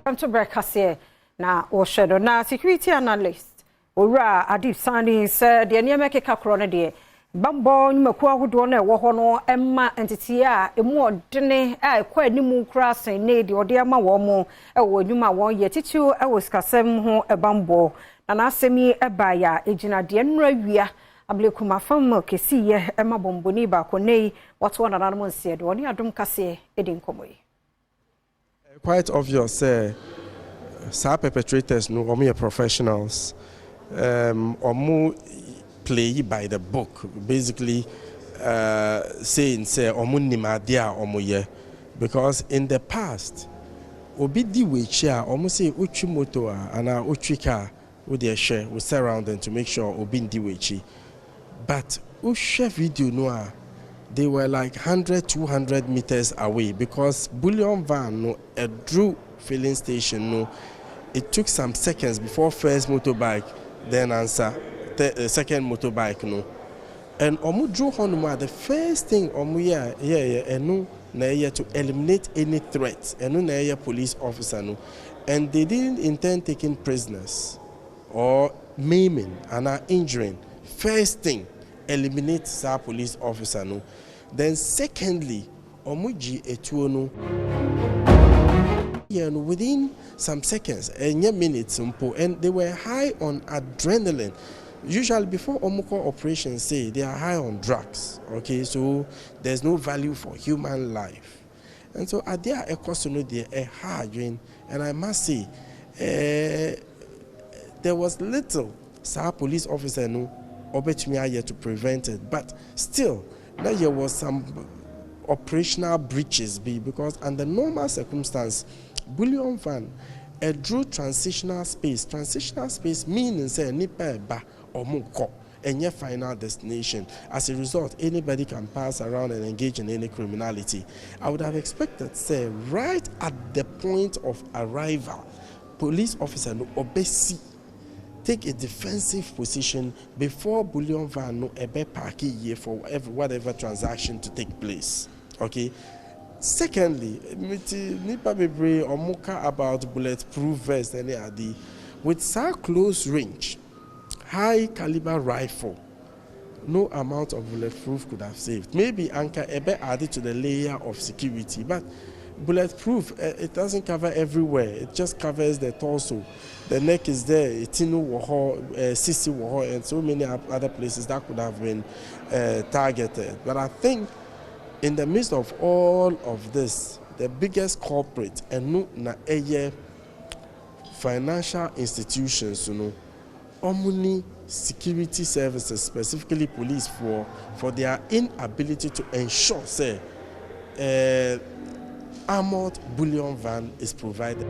Premtobre Kasee na oshedo na security analyst owura Adom TV said the name keka kro ne de bambo nyumaku ahodo na ewo ho no emma entity a emu odene a ekwa animu kra sen ne de ode ama wo mo ewo nyuma won ye titu ewo skasem ho ebambo na asemi eba ya ejina de nra wia Ablekuma Fanmilk Robbery emma bomboni ba ko nei what one another mon said oni Adom Kasee edin komoyi. Quite obvious, some perpetrators no omo professionals, omo play by the book, basically saying say omo nimadia omo ye, because in the past, obi di wecha omo say uchi moto ana uchi car with their share we surround them to make sure obi di wechi, but ushe video no. They were like 100, 200 meters away because bullion van no a drew filling station no. It took some seconds before first motorbike, then answer second motorbike no. And omu drew honuma the first thing omu no na to eliminate any threats and no na police officer no. And they didn't intend taking prisoners or maiming and injuring. First thing, eliminate sa police officer no. Then secondly, omuji etuo no within some seconds and minutes and they were high on adrenaline. Usually before omuko operations say they are high on drugs, okay, so there's no value for human life. And so at their economy there a hard win, and I must say there was little sa police officer no obetumi here to prevent it, but still there was some operational breaches because under normal circumstance bullion van a drew transitional space. Transitional space meaning say nipa ba or munko and your final destination. As a result, anybody can pass around and engage in any criminality. I would have expected say right at the point of arrival, police officer no obesi take a defensive position before bullion van no ebe parky here for whatever transaction to take place. Okay. Secondly, nipa bebre omuka about bulletproof vest and adi with so close range, high caliber rifle, no amount of bulletproof could have saved. Maybe anchor ebe added to the layer of security, but bulletproof, it doesn't cover everywhere. It just covers the torso. The neck is there, Itinu Waho, Sisi Waho, and so many other places that could have been targeted. But I think in the midst of all of this, the biggest culprit and no na financial institutions, omni security services, specifically police, for their inability to ensure, say, armored bullion van is provided.